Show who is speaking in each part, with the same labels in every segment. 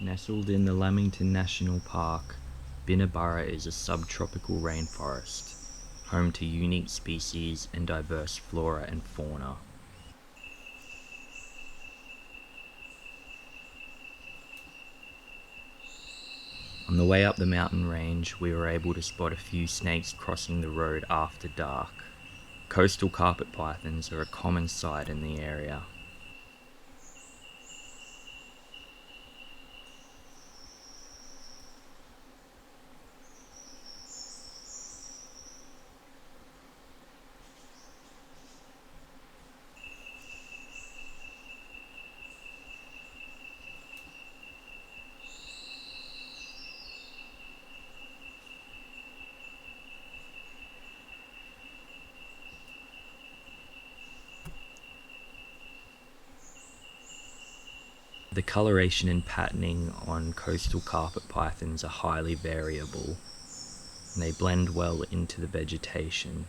Speaker 1: Nestled in the Lamington National Park, Burra is a subtropical rainforest, home to unique species and diverse flora and fauna. On the way up the mountain range, we were able to spot a few snakes crossing the road after dark. Coastal carpet pythons are a common sight in the area. The coloration and patterning on coastal carpet pythons are highly variable, and they blend well into the vegetation.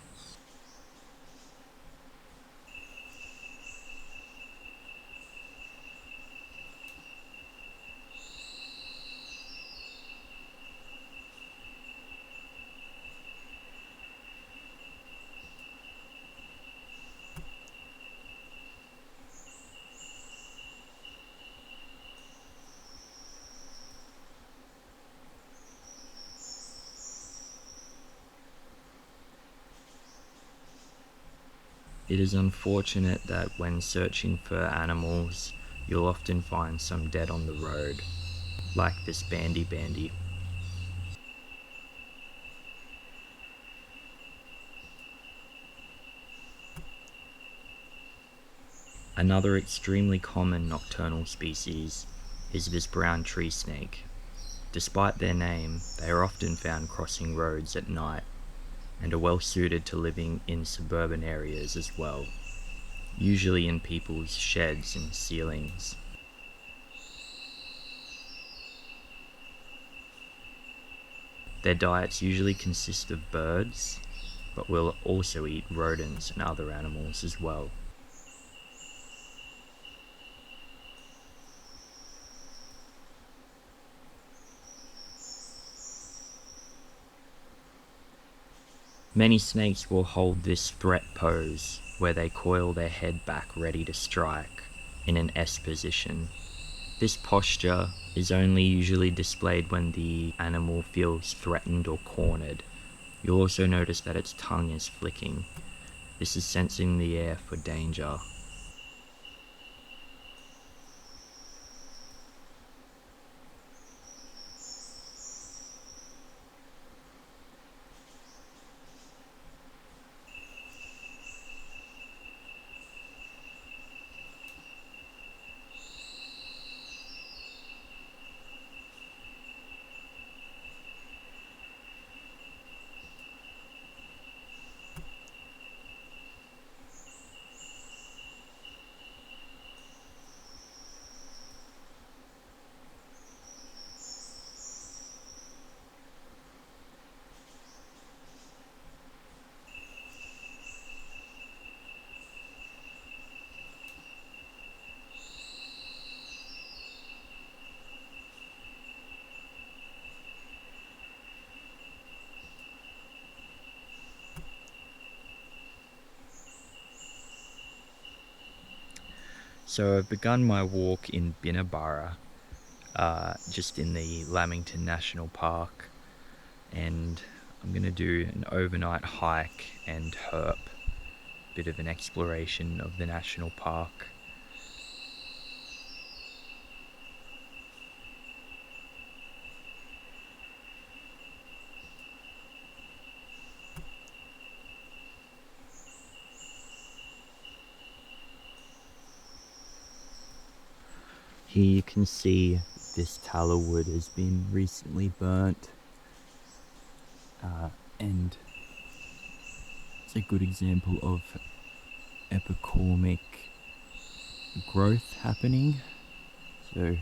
Speaker 1: It is unfortunate that when searching for animals, you'll often find some dead on the road, like this bandy. Another extremely common nocturnal species is this brown tree snake. Despite their name, they are often found crossing roads at night, and are well suited to living in suburban areas as well, usually in people's sheds and ceilings. Their diets usually consist of birds, but will also eat rodents and other animals as well. Many snakes will hold this threat pose, where they coil their head back ready to strike, in an S position. This posture is only usually displayed when the animal feels threatened or cornered. You'll also notice that its tongue is flicking. This is sensing the air for danger. So I've begun my walk in Binna, just in the Lamington National Park, and I'm going to do an overnight hike and herp, bit of an exploration of the national park. Here you can see this tallow wood has been recently burnt, and it's a good example of epicormic growth happening. So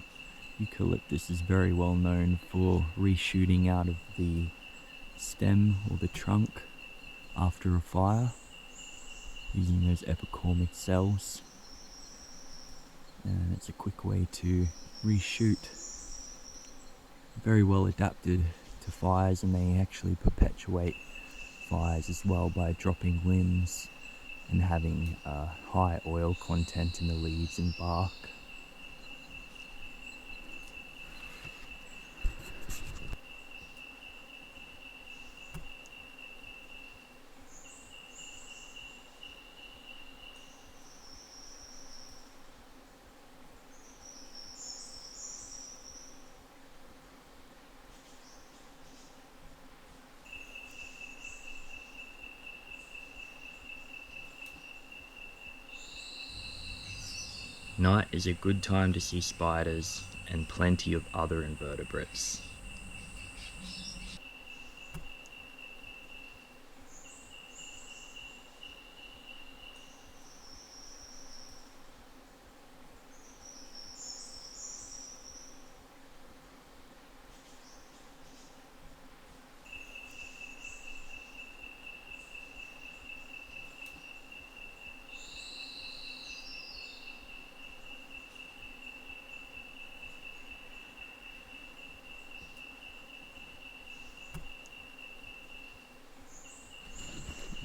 Speaker 1: eucalyptus is very well known for reshooting out of the stem or the trunk after a fire, using those epicormic cells. And it's a quick way to reshoot very well adapted to fires, and they actually perpetuate fires as well by dropping limbs and having high oil content in the leaves and bark. Night is a good time to see spiders and plenty of other invertebrates.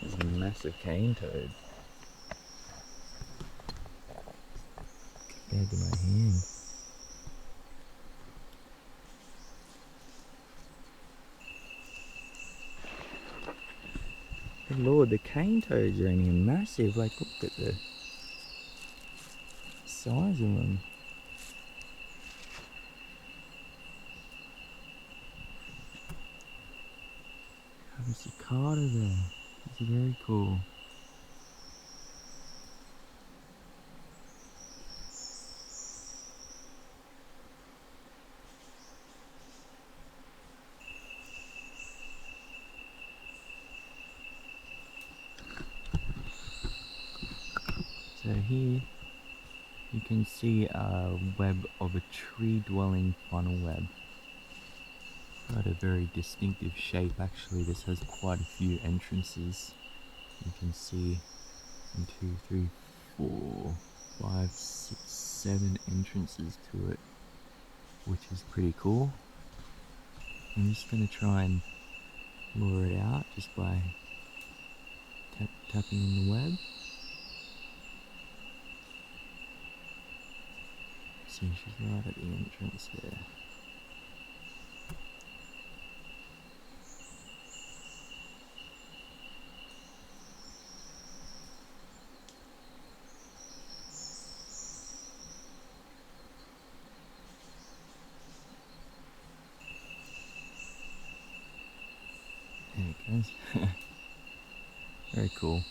Speaker 1: There's a massive cane toad compared to my hand. Good lord, the cane toads are only massive. Like, look at the size of them. I have a cicada there. It's very cool. So here you can see a web of a tree-dwelling funnel web. Got a very distinctive shape. Actually, this has quite a few entrances. You can see 1, 2, 3, 4, 5, 6, 7 entrances to it, which is pretty cool. I'm just going to try and lure it out just by tapping on the web. See, she's right at the entrance there. There it goes. Very cool.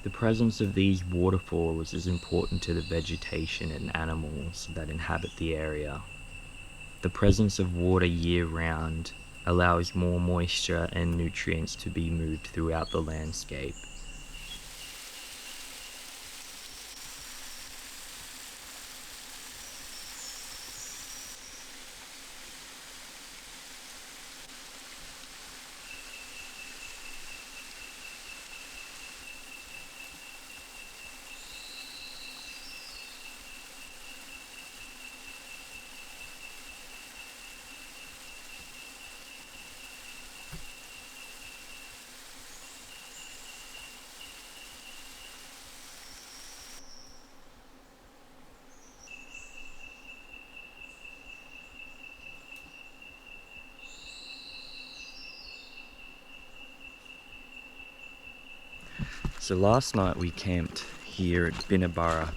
Speaker 1: The presence of these waterfalls is important to the vegetation and animals that inhabit the area. The presence of water year-round allows more moisture and nutrients to be moved throughout the landscape. So last night we camped here at Binna, Burra.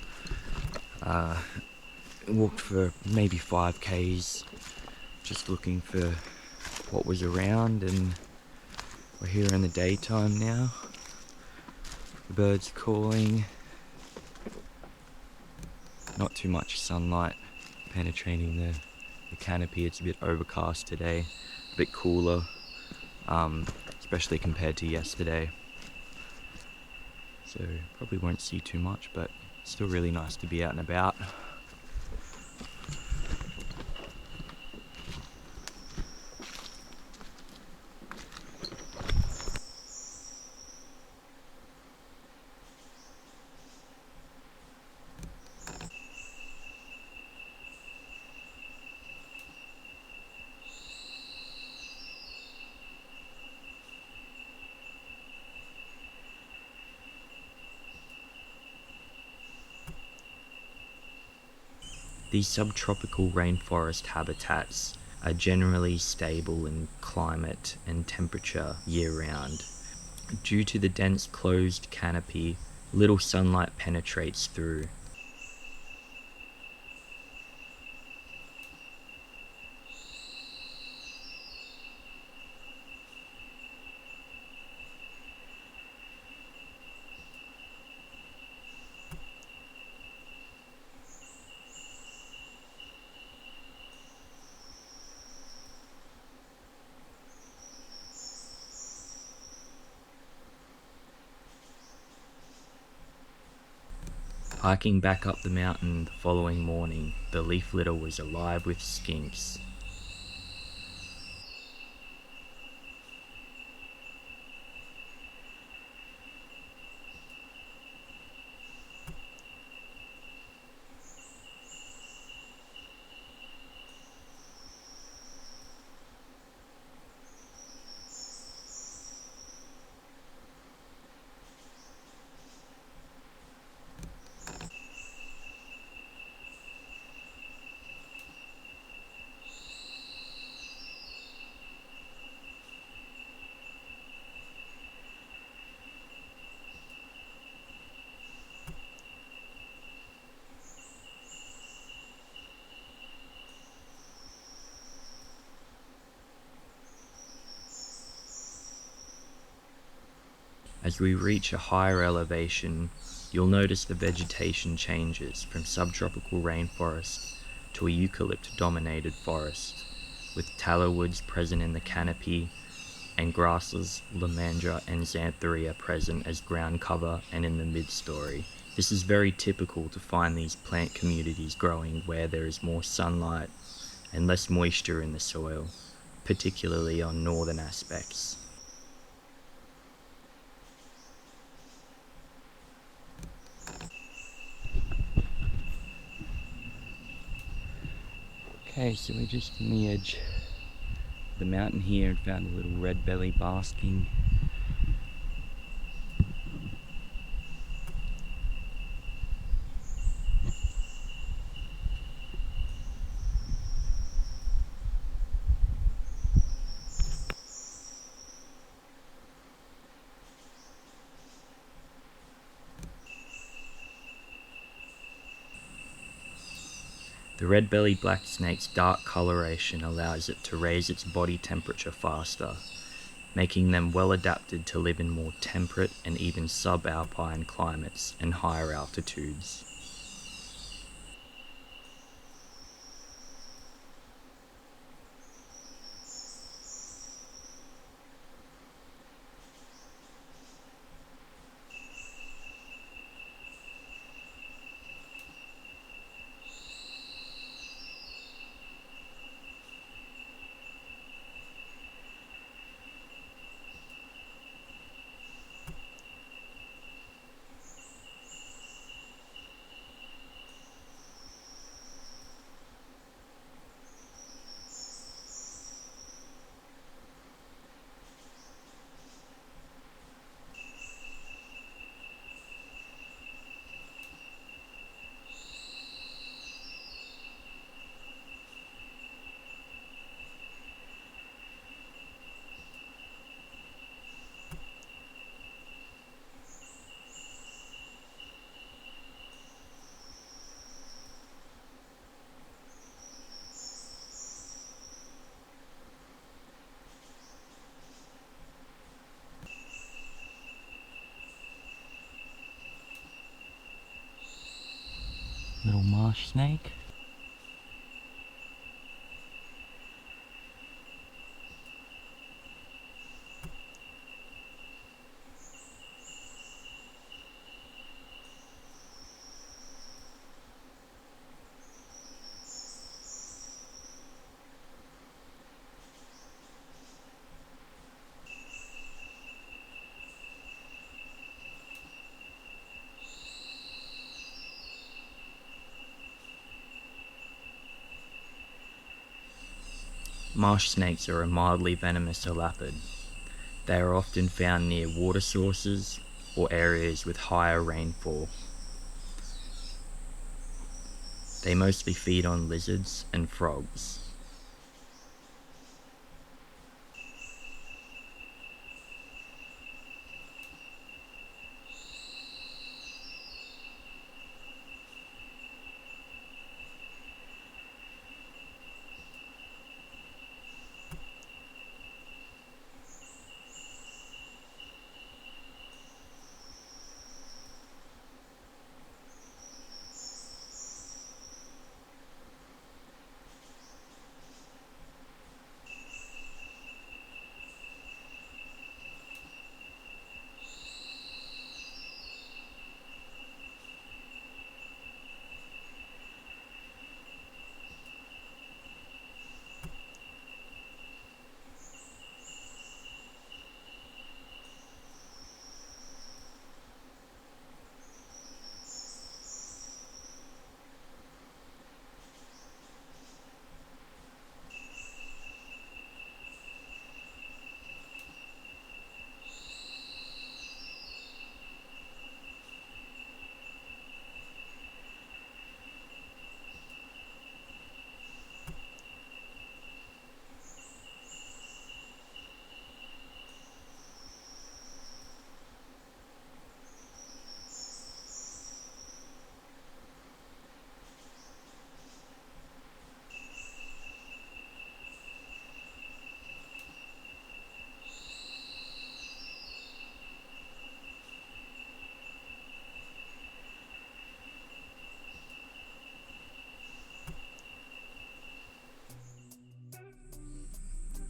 Speaker 1: Walked for maybe 5 k's, just looking for what was around, and we're here in the daytime now. The birds calling. Not too much sunlight penetrating the canopy. It's a bit overcast today, a bit cooler, especially compared to yesterday. So probably won't see too much, but still really nice to be out and about. These subtropical rainforest habitats are generally stable in climate and temperature year-round. Due to the dense closed canopy, little sunlight penetrates through. Hiking back up the mountain the following morning, the leaf litter was alive with skinks. As we reach a higher elevation, you'll notice the vegetation changes from subtropical rainforest to a eucalypt-dominated forest, with tallow woods present in the canopy and grasses, lamandra and xanthorrhea present as ground cover and in the mid-story. This is very typical to find these plant communities growing where there is more sunlight and less moisture in the soil, particularly on northern aspects. Okay, so we're just on the edge of the mountain here and found a little red belly basking. The red-bellied black snake's dark coloration allows it to raise its body temperature faster, making them well adapted to live in more temperate and even subalpine climates and higher altitudes. Little marsh snake. Marsh snakes are a mildly venomous elapid. They are often found near water sources or areas with higher rainfall. They mostly feed on lizards and frogs.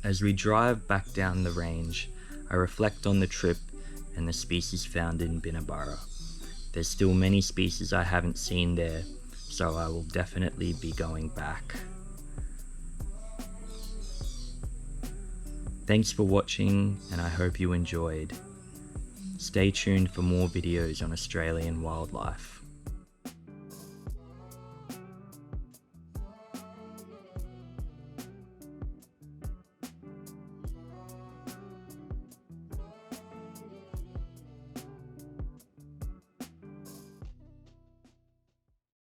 Speaker 1: As we drive back down the range, I reflect on the trip and the species found in Binna. There's still many species I haven't seen there, so I will definitely be going back. Thanks for watching, and I hope you enjoyed. Stay tuned for more videos on Australian wildlife.